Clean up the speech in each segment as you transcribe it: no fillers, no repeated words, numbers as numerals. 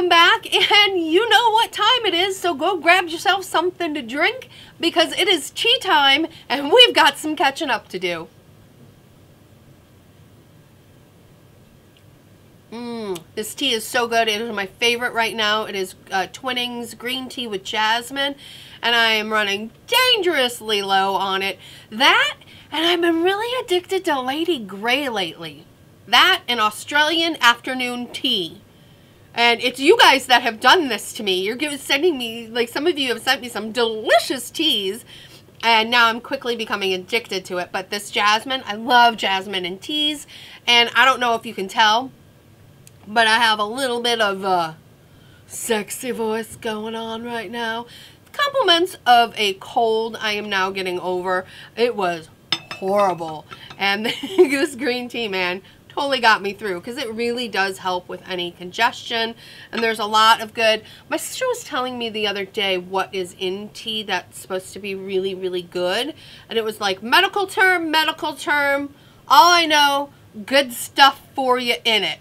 welcome back, and you know what time it is, so go grab yourself something to drink because it is tea time and we've got some catching up to do. This tea is so good. It is my favorite right now. It is Twinings Green Tea with Jasmine, and I am running dangerously low on it. That, and I've been really addicted to Lady Grey lately. That and Australian afternoon tea. And it's you guys that have done this to me. You're sending me, like some of you have sent me some delicious teas. And now I'm quickly becoming addicted to it. But this Jasmine, I love Jasmine in teas. And I don't know if you can tell, but I have a little bit of a sexy voice going on right now. Compliments of a cold I am now getting over. It was horrible. And this green tea, man, totally got me through because it really does help with any congestion, and there's a lot of good. My sister was telling me the other day what is in tea that's supposed to be really, really good, and it was like medical term, all I know, good stuff for you in it.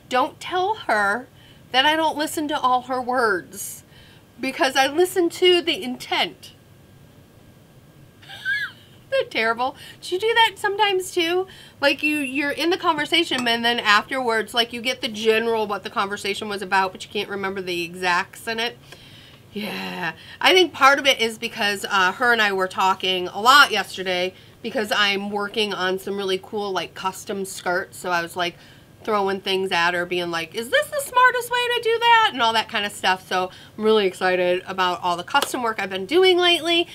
Don't tell her that I don't listen to all her words, because I listen to the intent. They're terrible. Do you do that sometimes too? Like you're in the conversation and then afterwards, like you get the general what the conversation was about, but you can't remember the exacts in it. Yeah. I think part of it is because her and I were talking a lot yesterday because I'm working on some really cool like custom skirts. So I was like throwing things at her being like, is this the smartest way to do that? And all that kind of stuff. So I'm really excited about all the custom work I've been doing lately.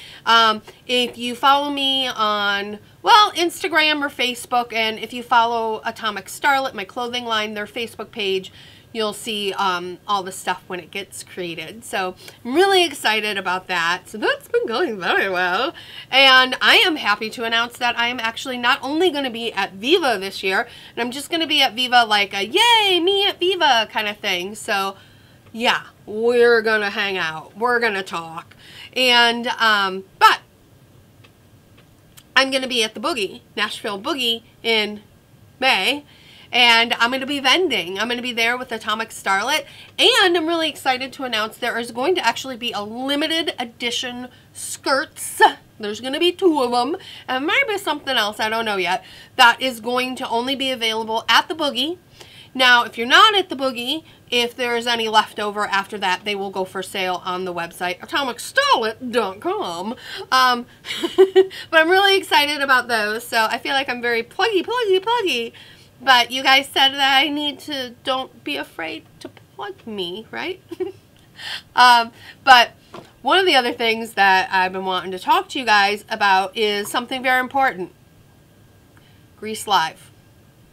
If you follow me on, well, Instagram or Facebook, and if you follow Atomic Starlet, my clothing line, their Facebook page, you'll see all the stuff when it gets created. So I'm really excited about that. So that's been going very well. And I am happy to announce that I am actually not only going to be at Viva this year, and I'm just going to be at Viva like a yay, me at Viva kind of thing. So yeah, we're going to hang out. We're going to talk. And, but I'm going to be at the Boogie, Nashville Boogie in May. And I'm going to be vending. I'm going to be there with Atomic Starlet. And I'm really excited to announce there is going to actually be a limited edition skirts. There's going to be 2 of them. And maybe something else, I don't know yet. That is going to only be available at the Boogie. Now, if you're not at the Boogie, if there's any left over after that, they will go for sale on the website, atomicstarlet.com. But I'm really excited about those. So I feel like I'm very pluggy. But you guys said that I need to, don't be afraid to plug me, right? But one of the other things that I've been wanting to talk to you guys about is something very important. Grease Live.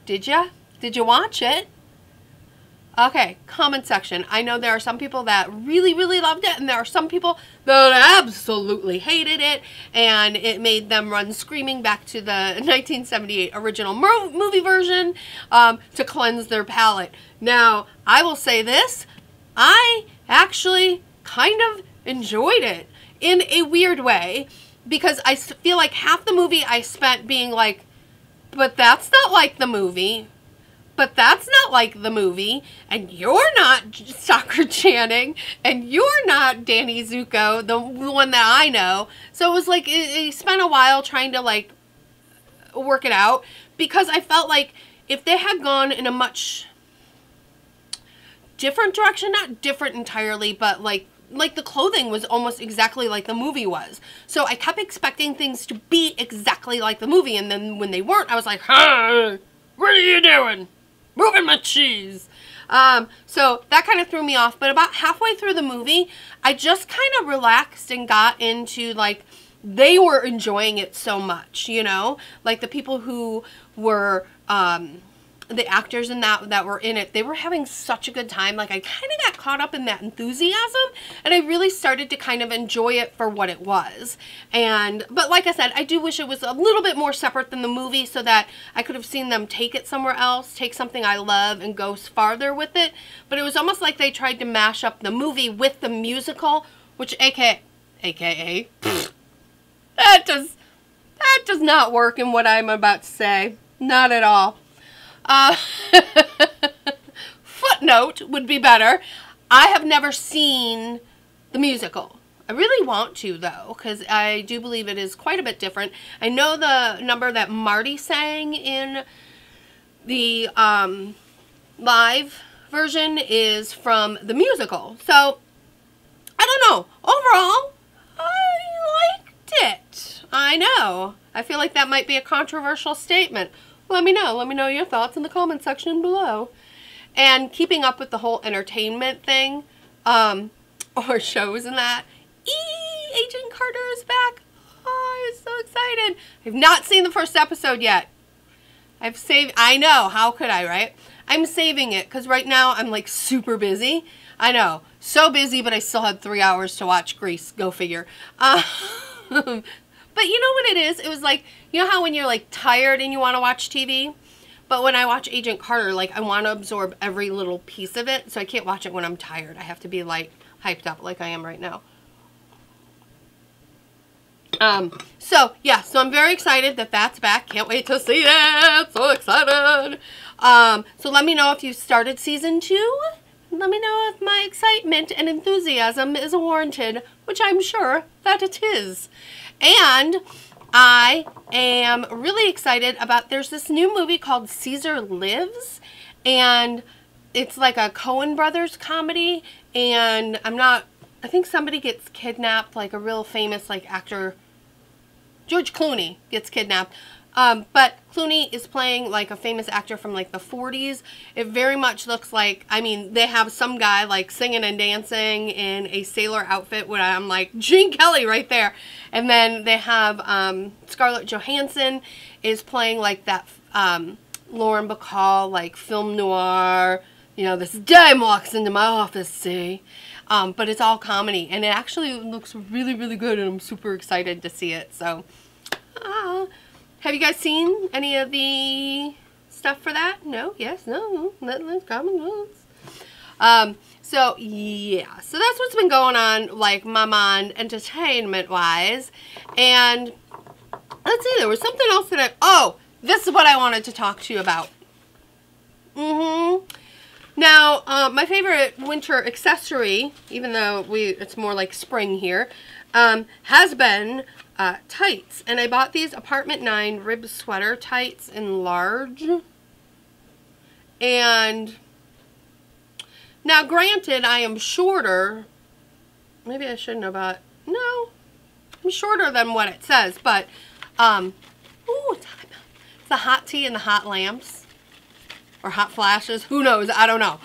Did ya? Did you watch it? Okay, comment section. I know there are some people that really, really loved it, and there are some people that absolutely hated it, and it made them run screaming back to the 1978 original movie version to cleanse their palate. Now, I will say this. I actually kind of enjoyed it in a weird way, because I feel like half the movie I spent being like, but that's not like the movie. But that's not like the movie, and you're not Sakura Channing, and you're not Danny Zuko, the one that I know. So it was like, it spent a while trying to like work it out, because I felt like if they had gone in a much different direction, not different entirely, but like the clothing was almost exactly like the movie was. So I kept expecting things to be exactly like the movie, and then when they weren't, I was like, huh, what are you doing? Moving my cheese. So that kind of threw me off. But about halfway through the movie, I just kind of relaxed and got into like, they were enjoying it so much, you know? Like the people who were, the actors in that were in it, they were having such a good time. Like I kind of got caught up in that enthusiasm, and I really started to kind of enjoy it for what it was. But like I said, I do wish it was a little bit more separate than the movie, so that I could have seen them take it somewhere else, take something I love and go farther with it. But it was almost like they tried to mash up the movie with the musical, which aka that does not work in what I'm about to say. Not at all. note would be better. I have never seen the musical. I really want to, though, because I do believe it is quite a bit different. I know the number that Marty sang in the live version is from the musical. So, I don't know. Overall, I liked it. I know. I feel like that might be a controversial statement. Let me know. Let me know your thoughts in the comment section below. And keeping up with the whole entertainment thing, or shows and that. Agent Carter is back. Oh, I'm so excited. I've not seen the first episode yet. I've saved, I know, how could I, right? I'm saving it because right now I'm like super busy. I know, so busy, but I still had 3 hours to watch Grease. Go figure. But you know what it is? It was like, you know how when you're like tired and you want to watch TV? But when I watch Agent Carter, like I want to absorb every little piece of it. So I can't watch it when I'm tired. I have to be like hyped up like I am right now. So yeah, so I'm very excited that that's back. Can't wait to see it. So excited. So let me know if you started season 2. Let me know if my excitement and enthusiasm is warranted, which I'm sure that it is. And I am really excited about, there's this new movie called Caesar Lives, and it's like a Coen Brothers comedy, and I think somebody gets kidnapped, like a real famous like actor, George Clooney gets kidnapped. But Clooney is playing like a famous actor from like the 40s. It very much looks like, I mean, they have some guy like singing and dancing in a sailor outfit where I'm like, Gene Kelly right there. And then they have Scarlett Johansson is playing like that Lauren Bacall like film noir, you know, this dame walks into my office, see? But it's all comedy, and it actually looks really, really good, and I'm super excited to see it. So, have you guys seen any of the stuff for that? No? Yes? No? Let's comment. So, yeah. So that's what's been going on, like, my mind, entertainment-wise. And, let's see, there was something else that oh, this is what I wanted to talk to you about. Now, my favorite winter accessory, even though it's more like spring here, has been tights. And I bought these Apartment 9 rib sweater tights in large. And now, granted, I am shorter. Maybe I shouldn't have bought. No, I'm shorter than what it says. But, ooh, it's the hot tea and the hot lamps. Or hot flashes, who knows, I don't know.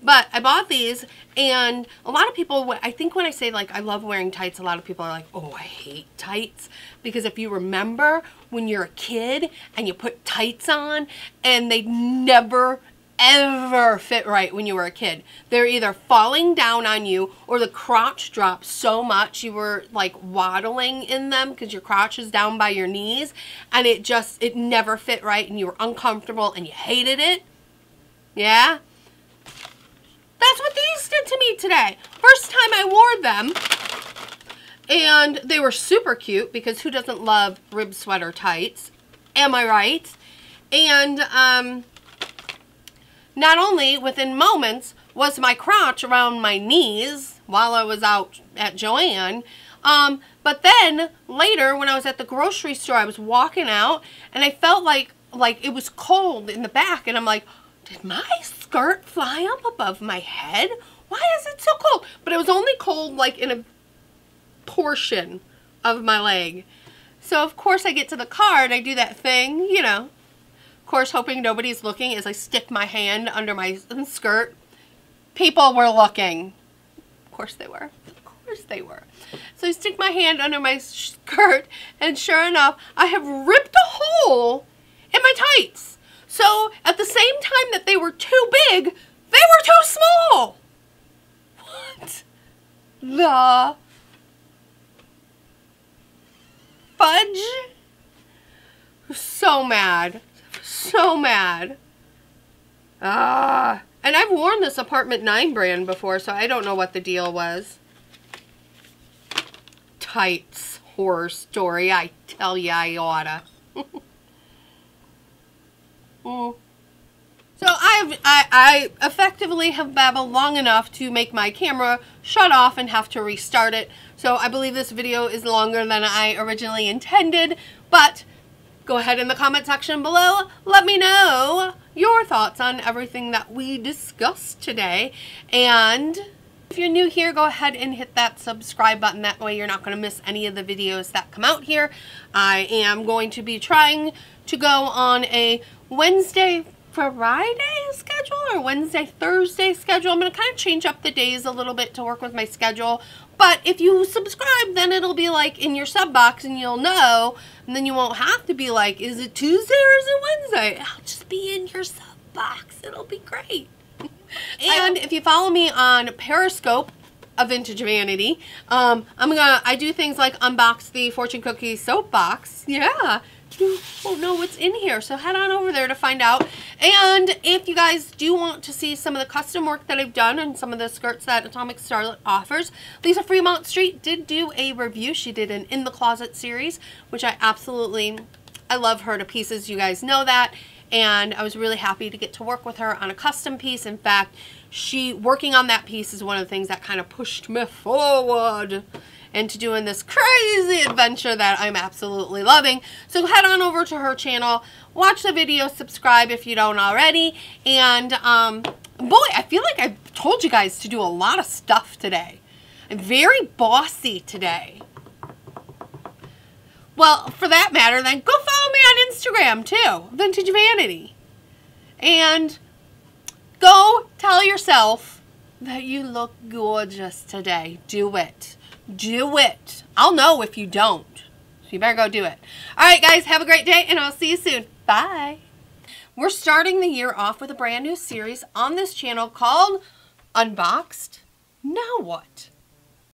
But I bought these, and a lot of people, I think when I say like I love wearing tights, a lot of people are like, oh, I hate tights. Because if you remember when you're a kid and you put tights on and they never ever fit right when you were a kid. They're either falling down on you or the crotch dropped so much you were like waddling in them because your crotch is down by your knees, and it never fit right and you were uncomfortable and you hated it. Yeah? That's what these did to me today. First time I wore them, and they were super cute because who doesn't love rib sweater tights? Am I right? And not only within moments was my crotch around my knees while I was out at Joann, but then later when I was at the grocery store, I was walking out and I felt like it was cold in the back, and I'm like, did my skirt fly up above my head? Why is it so cold? But it was only cold like in a portion of my leg. So of course I get to the car and I do that thing, you know, of course hoping nobody's looking as I stick my hand under my skirt. People were looking. Of course they were. Of course they were. So I stick my hand under my skirt, and sure enough, I have ripped a hole in my tights. So at the same time that they were too big, they were too small. What the fudge? So mad. So mad. And I've worn this Apartment 9 brand before, so I don't know what the deal was. Tights horror story. I tell ya, I oughta. So I effectively have babbled long enough to make my camera shut off and have to restart it. So I believe this video is longer than I originally intended, but go ahead in the comment section below. Let me know your thoughts on everything that we discussed today. And if you're new here, go ahead and hit that subscribe button. That way you're not going to miss any of the videos that come out here. I am going to be trying to go on a Wednesday, Friday schedule or Wednesday, Thursday schedule. I'm going to kind of change up the days a little bit to work with my schedule. But if you subscribe, then it'll be like in your sub box and you'll know. And then you won't have to be like, is it Tuesday or is it Wednesday? It'll just be in your sub box. It'll be great. And if you follow me on Periscope, a Vintage Vanity, I do things like unbox the fortune cookie soap box. Yeah. You won't know what's in here, so head on over there to find out. And if you guys do want to see some of the custom work that I've done and some of the skirts that Atomic Starlet offers, Lisa Fremont Street did do a review. She did an In the Closet series, which I love her to pieces. You guys know that. And I was really happy to get to work with her on a custom piece. In fact, working on that piece is one of the things that kind of pushed me forward into doing this crazy adventure that I'm absolutely loving. So head on over to her channel, watch the video, subscribe if you don't already. And boy, I feel like I've told you guys to do a lot of stuff today. I'm very bossy today. Well, for that matter, then go follow me on Instagram too, Vintage Vanity. And go tell yourself that you look gorgeous today. Do it. Do it. I'll know if you don't. So you better go do it. All right, guys, have a great day, and I'll see you soon. Bye. We're starting the year off with a brand new series on this channel called Unboxed. Now what?